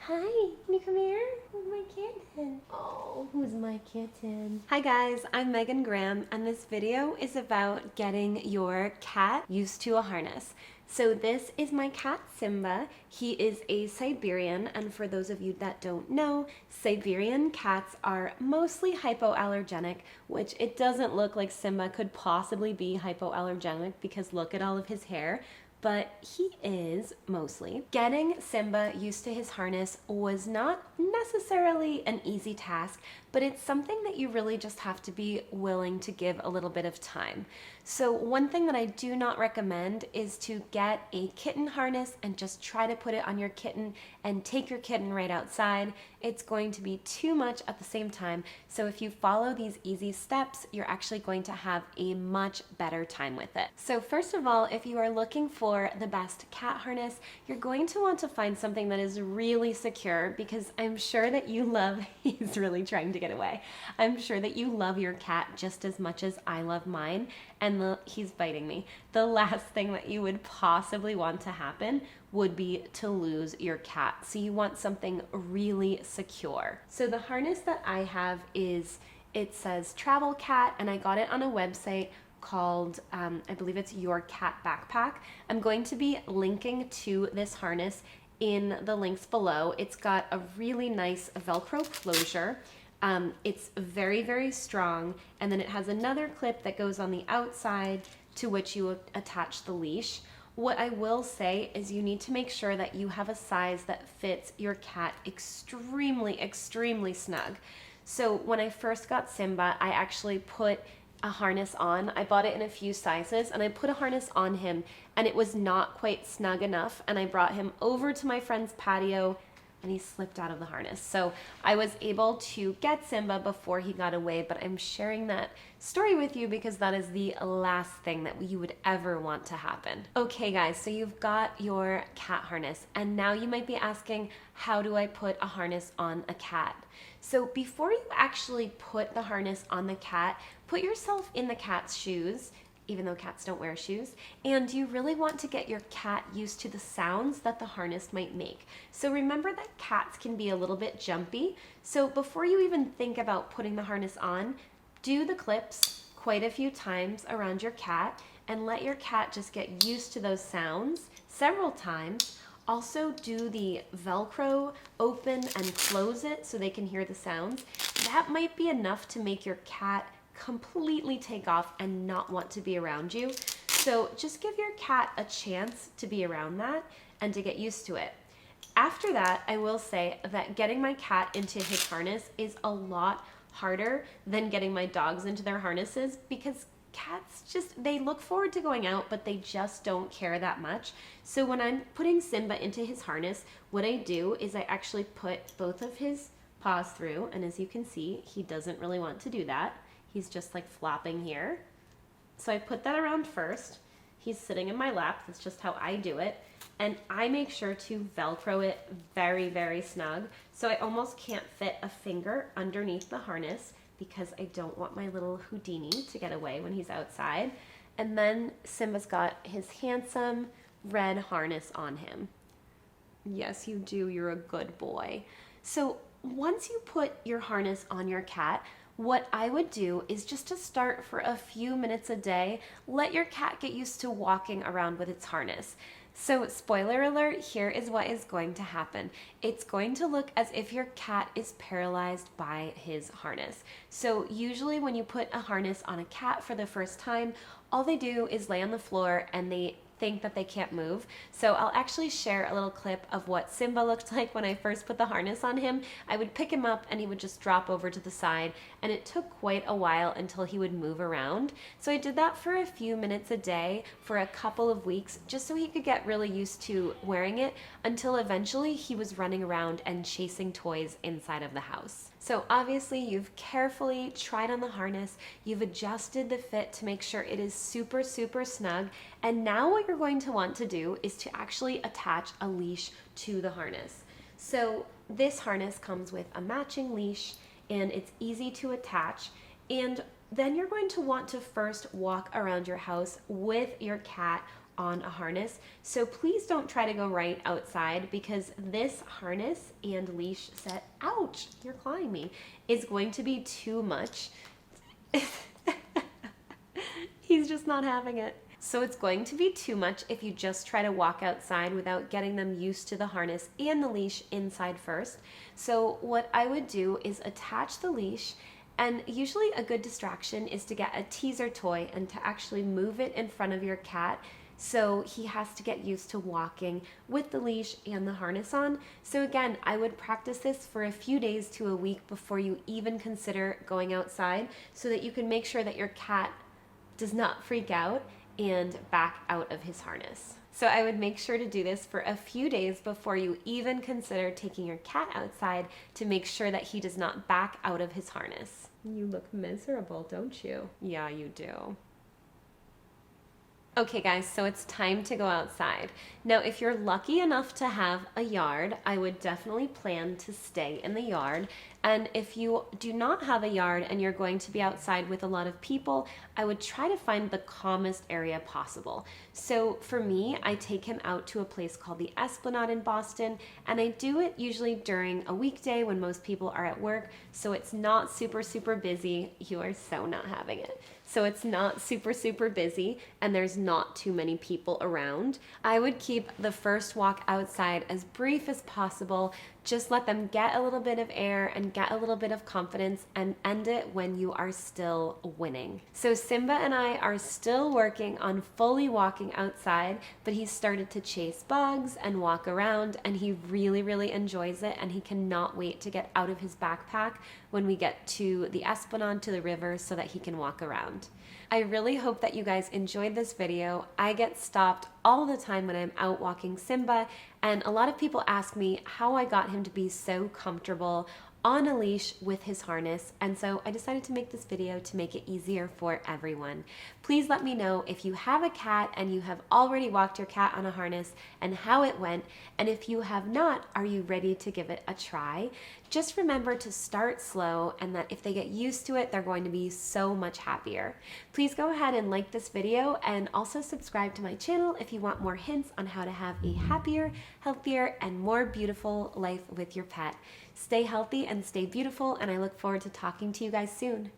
Hi, can you come here? Who's my kitten? Oh, who's my kitten? Hi guys, I'm Megan Graham, and this video is about getting your cat used to a harness. So this is my cat SImba. He is a Siberian, and for those of you that don't know, Siberian cats are mostly hypoallergenic, which it doesn't look like SImba could possibly be hypoallergenic because look at all of his hair. But he is mostly. Getting SImba used to his harness was not necessarily an easy task, but it's something that you really just have to be willing to give a little bit of time. So one thing that I do not recommend is to get a kitten harness and just try to put it on your kitten and take your kitten right outside. It's going to be too much at the same time. So if you follow these easy steps, you're actually going to have a much better time with it. So first of all, if you are looking for the best cat harness, you're going to want to find something that is really secure, because I'm sure that you love, he's really trying to get away. I'm sure that you love your cat just as much as I love mine, and he's biting me. The last thing that you would possibly want to happen would be to lose your cat. So you want something really secure. So the harness that I have it says Travel Cat, and I got it on a website called, I believe it's Your Cat Backpack. I'm going to be linking to this harness in the links below. It's got a really nice Velcro closure. It's very, very strong, and then it has another clip that goes on the outside to which you attach the leash. What I will say is you need to make sure that you have a size that fits your cat extremely, extremely snug. So when I first got SImba, I actually put a harness on. I bought it in a few sizes, and I put a harness on him, and it was not quite snug enough, and I brought him over to my friend's patio and he slipped out of the harness. So I was able to get SImba before he got away, but I'm sharing that story with you because that is the last thing that you would ever want to happen. Okay guys, so you've got your cat harness, and now you might be asking, how do I put a harness on a cat? So before you actually put the harness on the cat, put yourself in the cat's shoes, even though cats don't wear shoes, and you really want to get your cat used to the sounds that the harness might make. So remember that cats can be a little bit jumpy, so before you even think about putting the harness on, do the clips quite a few times around your cat and let your cat just get used to those sounds several times. Also do the Velcro open and close it so they can hear the sounds. That might be enough to make your cat completely take off and not want to be around you. So just give your cat a chance to be around that and to get used to it. After that, I will say that getting my cat into his harness is a lot harder than getting my dogs into their harnesses, because cats they look forward to going out, but they just don't care that much. So when I'm putting SImba into his harness, what I do is I actually put both of his paws through, and as you can see, he doesn't really want to do that. He's just like flopping here. So I put that around first. He's sitting in my lap. That's just how I do it. And I make sure to Velcro it very, very snug. So I almost can't fit a finger underneath the harness because I don't want my little Houdini to get away when he's outside. And then SImba's got his handsome red harness on him. Yes, you do. You're a good boy. So once you put your harness on your cat, what I would do is just to start for a few minutes a day, let your cat get used to walking around with its harness. So spoiler alert, here is what is going to happen. It's going to look as if your cat is paralyzed by his harness. So usually when you put a harness on a cat for the first time, all they do is lay on the floor and they think that they can't move. So I'll actually share a little clip of what SImba looked like when I first put the harness on him. I would pick him up and he would just drop over to the side, and it took quite a while until he would move around. So I did that for a few minutes a day for a couple of weeks, just so he could get really used to wearing it, until eventually he was running around and chasing toys inside of the house. So obviously you've carefully tried on the harness, you've adjusted the fit to make sure it is super, super snug, and now what you're going to want to do is to actually attach a leash to the harness. So this harness comes with a matching leash, and it's easy to attach, and then you're going to want to first walk around your house with your cat on a harness. So please don't try to go right outside, because this harness and leash set, ouch, you're clawing me, is going to be too much. He's just not having it. So it's going to be too much if you just try to walk outside without getting them used to the harness and the leash inside first. So what I would do is attach the leash, and usually a good distraction is to get a teaser toy and to actually move it in front of your cat, so he has to get used to walking with the leash and the harness on. So again, I would practice this for a few days to a week before you even consider going outside, so that you can make sure that your cat does not freak out and back out of his harness. So I would make sure to do this for a few days before you even consider taking your cat outside, to make sure that he does not back out of his harness. You look miserable, don't you? Yeah, you do. Okay guys, so it's time to go outside. Now, if you're lucky enough to have a yard, I would definitely plan to stay in the yard. And if you do not have a yard and you're going to be outside with a lot of people, I would try to find the calmest area possible. So for me, I take him out to a place called the Esplanade in Boston, and I do it usually during a weekday when most people are at work, so it's not super busy. You are so not having it. So it's not super busy and there's not too many people around. I would keep the first walk outside as brief as possible. Just let them get a little bit of air and get a little bit of confidence, and end it when you are still winning. So SImba and I are still working on fully walking outside, but he started to chase bugs and walk around, and he really enjoys it, and he cannot wait to get out of his backpack when we get to the Esplanade, to the river, so that he can walk around. I really hope that you guys enjoyed this video. I get stopped all the time when I'm out walking SImba, and a lot of people ask me how I got him to be so comfortable on a leash with his harness, and so I decided to make this video to make it easier for everyone. Please let me know if you have a cat and you have already walked your cat on a harness and how it went, and if you have not, are you ready to give it a try? Just remember to start slow, and that if they get used to it, they're going to be so much happier. Please go ahead and like this video, and also subscribe to my channel if you want more hints on how to have a happier, healthier, and more beautiful life with your pet. Stay healthy and stay beautiful, and I look forward to talking to you guys soon.